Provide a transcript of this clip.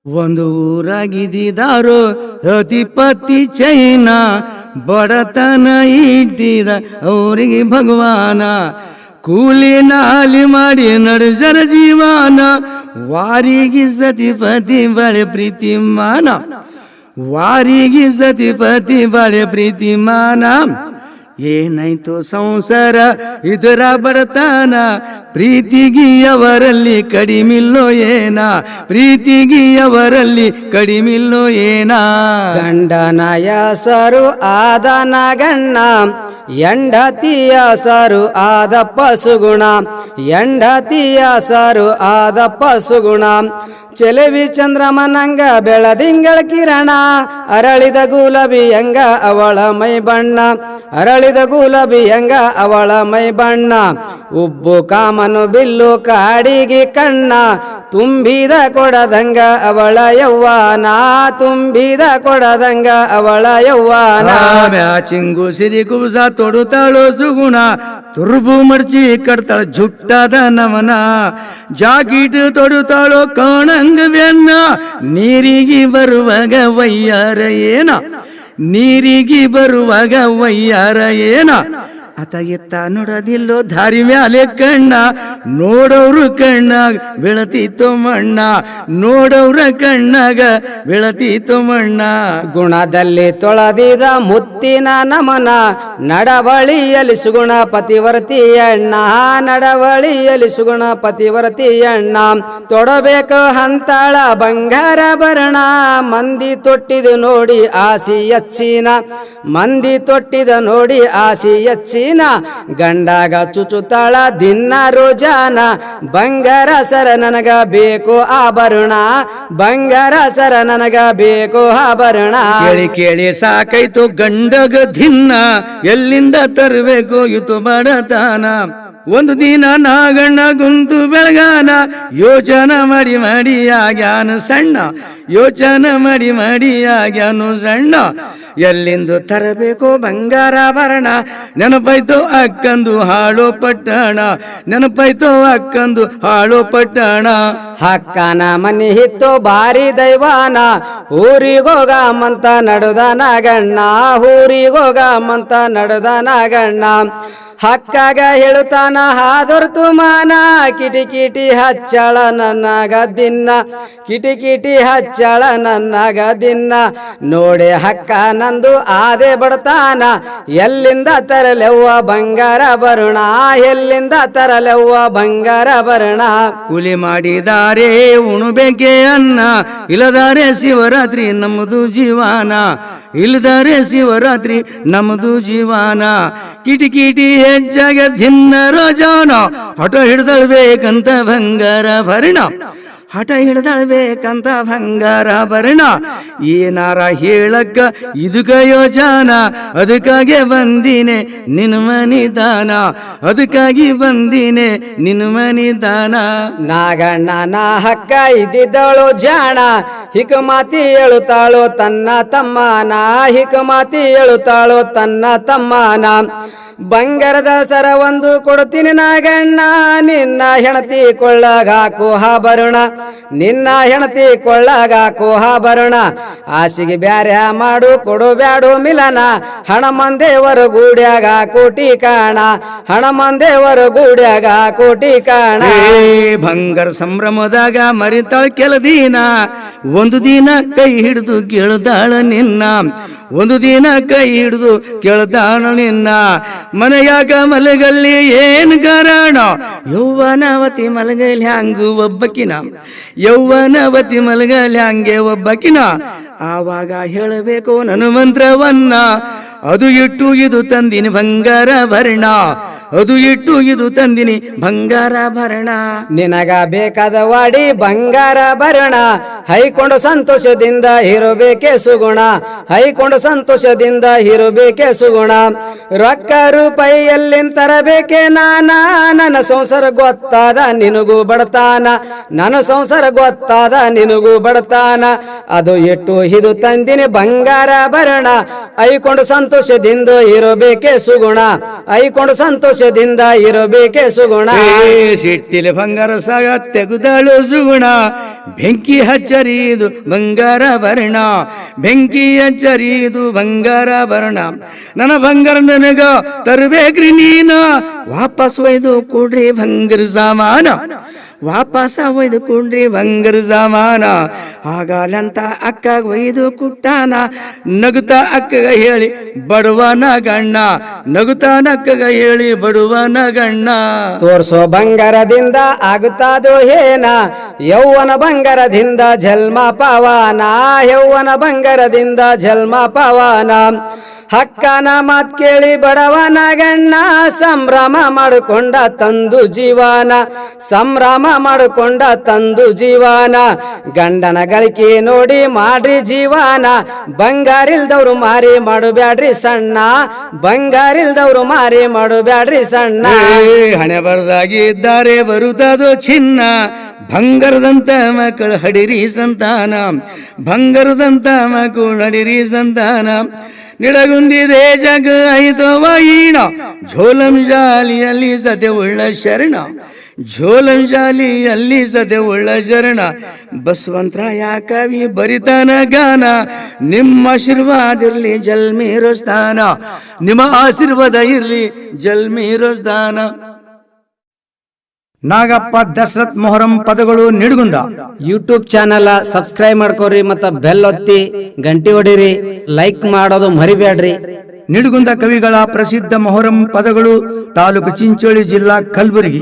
ಒಂದು ಊರಾಗಿದ್ದಿದಾರೋ ಅಧಿಪತಿ ಚೈನ ಬಡತನ ಇಟ್ಟಿದ ಅವರಿಗೆ ಭಗವಾನ ಕೂಲಿ ನಾಲಿ ಮಾಡಿ ನಡೆಸರ ಜೀವನ ವಾರಿಗೆ ಸತಿಪತಿ ಬಳೆ ಪ್ರೀತಿಮಾನ ವಾರಿಗೆ ಸತಿಪತಿ ಬಳೆ ಪ್ರೀತಿಮಾನ ಏನಾಯ್ತು ಸಂಸಾರ ಇದರ ಬಡತನ ಪ್ರೀತಿಗಿಯವರಲ್ಲಿ ಕಡಿಮಿಲ್ಲೋ ಏನ ಪ್ರೀತಿಗಿಯವರಲ್ಲಿ ಕಡಿಮಿಲ್ಲೋ ಏನ ಗಂಡನಯ ಸರು ಆದನ ಗಣ್ಣ ಎಂಡತಿಯ ಸರು ಆದ ಪಸುಗುಣ ಎಂಡತಿಯ ಸರು ಆದ ಪಸುಗುಣ ಚೆಲುವಿ ಚಂದ್ರಮನಂಗ ಬೆಳದಿಂಗಳ ಕಿರಣ ಅರಳಿದ ಗುಲಾಬಿ ಎಂಗ ಅವಳ ಮೈ ಬಣ್ಣ ಅರಳಿದ ಗುಲಾಬಿ ಎಂಗ ಅವಳ ಮೈ ಬಣ್ಣ ಉಬ್ಬು ಕಾಮನು ಬಿಲ್ಲು ಕಾಡಿಗೆ ಕಣ್ಣ ತುಂಬಿದ ಕೊಡದಂಗ ಅವಳ ಯವ್ವಾನ ತುಂಬಿದ ಕೊಡದಂಗ ಅವಳ ಯವ್ವಾನ ಚಿಂಗು ಸಿರಿ ಕುಬಸ ತೊಡುತ್ತಾಳೋ ಸುಗುಣ ತುರ್ಬು ಮರ್ಚಿ ಕಡ್ತಾಳ ಜುಟ್ಟದ ನಮನ ಜಾಕೀಟ್ ತೊಡುತ್ತಾಳೋ ಕಣಂಗ ಬೆನ್ನ ನೀರಿಗೆ ಬರುವಾಗ ವಯ್ಯಾರ ಏನ ನೀರಿಗೆ ಬರುವಾಗ ವಯ್ಯಾರ ಏನ ಅತ ಎತ್ತ ನೋಡೋದಿಲ್ಲೋ ದಾರಿ ಮ್ಯಾಲೆ ಕಣ್ಣ ನೋಡೋರು ಕಣ್ಣಾಗ ಬೆಳತೀತು ಮಣ್ಣ ನೋಡೋರ ಕಣ್ಣಾಗ ಬೆಳತೀತು ಮಣ್ಣ ಗುಣದಲ್ಲಿ ತೊಳೆದಿದ ಮುತ್ತಿನ ನಮನ ನಡವಳಿಯಲ್ಲಿ ಸುಗುಣ ಪತಿವರ್ತಿ ಅಣ್ಣ ನಡವಳಿಯಲ್ಲಿ ಸುಗುಣ ಪತಿವರ್ತಿ ಅಣ್ಣ ತೊಡಬೇಕು ಹಂತಾಳ ಬಂಗಾರ ಭರಣ ಮಂದಿ ತೊಟ್ಟಿದು ನೋಡಿ ಆಸಿ ಹೆಚ್ಚಿನ ಮಂದಿ ತೊಟ್ಟಿದ ನೋಡಿ ಆಸಿ ಹೆಚ್ಚಿನ ಗಂಡಾಗ ಚುಚುತ್ತಾಳ ದಿನ ರೋಜಾನ ಬಂಗಾರ ಸರ ನನಗ ಬೇಕು ಆಭರಣ ಬಂಗಾರ ಸರ ನನಗ ಬೇಕು ಆಭರಣ ಕೇಳಿ ಕೇಳಿ ಸಾಕೈತು ಗಂಡಗ ದಿನ ಎಲ್ಲಿಂದ ತರಬೇಕು ಇತು ಬಡತನ ಒಂದು ದಿನ ನಾಗಣ್ಣ ಕುಂತು ಬೆಳಗಾನ ಯೋಚನೆ ಮಾಡಿ ಆಗ್ಯಾನು ಸಣ್ಣ ಯೋಚನೆ ಮಾಡಿ ಆಗ್ಯಾನು ಸಣ್ಣ ಎಲ್ಲಿಂದು ತರಬೇಕು ಬಂಗಾರಾಭರಣ ನೆನಪೈತು ಅಕ್ಕಂದು ಹಾಳು ಪಟ್ಟಣ ನೆನಪೈತು ಅಕ್ಕಂದು ಹಾಳು ಪಟ್ಟಣ ಹಕ್ಕನ ಮನಿ ಹಿತ್ತು ಬಾರಿ ದೈವಾನ ಊರಿಗೋಗ ಮಂತ ನಡುದ ನಾಗಣ್ಣ ಊರಿಗೋಗ ಮಂತ ನಡುದ ನಾಗಣ್ಣ ಹಕ್ಕಾಗ ಹೇಳುತ್ತಾನ ಹಾದೊರ್ತು ಮಾನ ಕಿಟಿ ಕಿಟಿ ಹಚ್ಚಳ ನನ್ನಾಗ ದಿನ್ನ ಕಿಟಿ ಕಿಟಿ ಹಚ್ಚಳ ನನ್ನಾಗ ದಿನ್ನ ನೋಡೆ ಹಕ್ಕ ನಂದು ಆದೆ ಬಡತಾನ ಎಲ್ಲಿಂದ ತರಲೆವ್ವ ಬಂಗಾರ ಬರುಣ ಎಲ್ಲಿಂದ ತರಲೆವ್ವ ಬಂಗಾರ ಬರುಣ ಕೂಲಿ ಮಾಡಿದಾರೆ ಉಣಬೇಕೆ ಅನ್ನ ಇಲ್ಲದಾರೆ ಶಿವರಾತ್ರಿ ನಮ್ಮದು ಜೀವಾನ ಇಲ್ಲದಾರೆ ಶಿವರಾತ್ರಿ ನಮ್ಮದು ಜೀವಾನ ಕಿಟಿ ಕಿಟಿ ಹೆಚ್ಚಾಗ ದಿನ ರೋಜಾನ ಹಠ ಹಿಡ್ದಳ್ಬೇಕಂತ ಬಂಗಾರ ಭರಣ ಹಠ ಹಿಡ್ದಳ್ಬೇಕಂತ ಬಂಗಾರ ಭರಣ ಏನಾರ ಹೇಳಕ್ಕ ಇದಕ್ಕ ಯೋಜನ ಅದಕ್ಕಾಗೆ ಬಂದಿನೆ ನಿನ್ನ ಮನಿದಾನ ಅದಕ್ಕಾಗಿ ಬಂದಿನೆ ನಿನ್ನ ಮನಿದಾನ ನಾಗಣ್ಣ ನಾ ಹಕ್ಕ ಇದ್ದಿದ್ದಳು ಜಾಣ ಹಿಕಮಾತಿ ಹೇಳುತ್ತಾಳು ತನ್ನ ತಮ್ಮನ ಹಿಕಮಾತಿ ಹೇಳುತ್ತಾಳು ತನ್ನ ತಮ್ಮನ ಬಂಗಾರದ ಸರ ಒಂದು ಕೊಡ್ತೀನಿ ನಾಗಣ್ಣ ನಿನ್ನ ಹೆಣತಿ ಕೊಳ್ಳಗಾಕು ಆಭರಣ ನಿನ್ನ ಹೆಣತಿ ಕೊಳ್ಳಗಾಕು ಆಭರಣ ಆಸಿಗೆ ಬ್ಯಾರೆ ಮಾಡು ಕೊಡು ಬ್ಯಾಡು ಮಿಲನ ಹಣಮಂದೇವರ ಗೂಡ್ಯಾಗ ಕೋಟಿ ಕಾಣ ಹಣಮಂದೇವರ ಗೂಡ್ಯಾಗ ಕೋಟಿ ಕಾಣ ಬಂಗಾರ ಸಂಭ್ರಮದಾಗ ಮರಿತಾಳ ಕೆಲ ದಿನ ಒಂದು ದಿನ ಕೈ ಹಿಡಿದು ಕೇಳ್ದಾಳ ನಿನ್ನ ಒಂದು ದಿನ ಕೈ ಹಿಡಿದು ಕೇಳ್ದಾಳ ನಿನ್ನ ಮನೆಯಾಗ ಮಲಗಲ್ಲಿ ಏನ್ ಕಾರಣ ಯೌವನವತಿ ಮಲಗಲಿ ಹಂಗು ಒಬ್ಬಕಿನ ಯೌವನವತಿ ಮಲಗಲಿ ಹಂಗೆ ಒಬ್ಬಕಿನ ಆವಾಗ ಹೇಳಬೇಕು ನನ್ನ ಮಂತ್ರವನ್ನ ಅದು ಇಟ್ಟು ಇದು ತಂದಿನಿ ಬಂಗಾರ ಭರಣ ಅದು ಇಟ್ಟು ಇದು ತಂದಿನಿ ಬಂಗಾರ ಭರಣ ನಿನಗ ಬೇಕಾದ ವಾಡಿ ಬಂಗಾರ ಭರಣ ಹೈಕೊಂಡು ಸಂತೋಷದಿಂದ ಇರಬೇಕೆ ಸುಗುಣ ಹೈಕೊಂಡು ಸಂತೋಷದಿಂದ ಇರಬೇಕೆ ಸುಗುಣ ರೊಕ್ಕ ರೂಪಾಯಿ ಎಲ್ಲಿಂದ ತರಬೇಕೆ ನನ್ನ ಸಂಸಾರ ಗೊತ್ತಾದ ನಿನಗೂ ಬಡತಾನ ನನ್ನ ಸಂಸಾರ ಗೊತ್ತಾದ ನಿನಗೂ ಬಡತಾನ ಅದು ಇಟ್ಟು ಇದು ತಂದಿನಿ ಬಂಗಾರ ಭರಣ ಐಕೊಂಡು ಸಂತೋಷದಿಂದ ಇರಬೇಕೆ ಸುಗುಣ ಐಕೊಂಡು ಸಂತೋಷ ಸಂತೋಷದಿಂದ ಇರಬೇಕೆ ಸುಗುಣ. ಸಿಟ್ಟಿಲೆ ಬಂಗಾರ ಸಾಗ ತೆಗುದಾಳು ಸುಗುಣ, ಬೆಂಕಿ ಹಚ್ಚರಿದು ಬಂಗಾರ ವರ್ಣ, ಬೆಂಕಿ ಹಚ್ಚರಿದು ಬಂಗಾರ ವರ್ಣ. ನನ್ನ ಬಂಗಾರ ನನಗ ತರಬೇಕ್ರಿ ನೀನ, ವಾಪಸ್ ಒಯ್ದು ಕೊಡ್ರಿ ಬಂಗಾರ ಸಾಮಾನ, ವಾಪಸ್ ಒಯ್ದು ಕೊಡ್ರಿ ಬಂಗಾರ ಸಾಮಾನ. ಹಾಗಲಂತ ಅಕ್ಕಗ ಒಯ್ದು ಕುಟ್ಟಾನ, ನಗುತ್ತಾ ಅಕ್ಕಗ ಹೇಳಿ ಬಡವನ ಗಣ್ಣ, ನಗುತ್ತಾ ನಕ್ಕಗ ಹೇಳಿ ಬಡವನ ಗಣ್ಣ. ತೋರ್ಸೋ ಬಂಗಾರದಿಂದ ಆಗುತ್ತಾದೋ ಏನ, ಯೌವನ ಬಂಗಾರದಿಂದ ಜನ್ಮ ಪವನ, ಯೌವನ ಬಂಗಾರದಿಂದ ಜನ್ಮ ಪವನ. ಹಕ್ಕನ ಮಾತ್ ಕೇಳಿ ಬಡವನ ಗಣ್ಣ, ಸಂಭ್ರಮ ಮಾಡಿಕೊಂಡ ತಂದು ಜೀವನ, ಸಂಭ್ರಮ ಮಾಡಿಕೊಂಡ ತಂದು ಜೀವನ. ಗಂಡನ ಗಳಿಕೆ ನೋಡಿ ಮಾಡ್ರಿ ಜೀವನ, ಬಂಗಾರಿಲ್ದವ್ರು ಮಾರಿ ಮಾಡಬ್ಯಾಡ್ರಿ ಸಣ್ಣ, ಬಂಗಾರಿಲ್ದವ್ರು ಮಾರಿ ಮಾಡಬ್ಯಾಡ್ರಿ ಸಣ್ಣ. ಹಣೆ ಬರದಾಗಿದ್ದಾರೆ ಬರುತ್ತದೋ ಚಿನ್ನ, ಬಂಗಾರದಂತ ಮಕ್ಕಳು ಹಡಿರಿ ಸಂತಾನ, ಬಂಗಾರದಂತ ಮಕ್ಕಳು ಹಡಿರಿ ಸಂತಾನ. ನಿಡಗುಂದಿದೆ ಜಗ ಐತೋ ವೈಣ, ಝೋಲಂ ಜಾಲಿಯಲ್ಲಿ ಸತೆ ಉಳ್ಳ ಶರಣ, ಝೋಲಂ ಜಾಲಿಯಲ್ಲಿ ಸತೆ ಉಳ್ಳ ಶರಣ. ಬಸವಂತರಾಯ ಕವಿ ಬರಿತಾನ ಗಾನ, ನಿಮ್ಮ ಆಶೀರ್ವಾದ ಇರ್ಲಿ ಜಲ್ಮೇರೋ ಸ್ಥಾನ, ನಿಮ್ಮ ಆಶೀರ್ವಾದ ಇರ್ಲಿ ಜಲ್ಮೇರೋ ಸ್ಥಾನ. ನಾಗಪ್ಪ ದಶರಥ್ ಮೊಹರಂ ಪದಗಳು ನಿಡಗುಂದ. ಯೂಟ್ಯೂಬ್ ಚಾನಲ್ ಸಬ್ಸ್ಕ್ರೈಬ್ ಮಾಡ್ಕೋರಿ, ಮತ್ತ ಬೆಲ್ ಒತ್ತಿ ಗಂಟೆ ಹೊಡಿರಿ, ಲೈಕ್ ಮಾಡೋದು ಮರಿಬೇಡ್ರಿ. ನಿಡಗುಂದ ಕವಿಗಳ ಪ್ರಸಿದ್ಧ ಮೊಹರಂ ಪದಗಳು, ತಾಲೂಕು ಚಿಂಚೋಳಿ, ಜಿಲ್ಲಾ ಕಲಬುರಗಿ.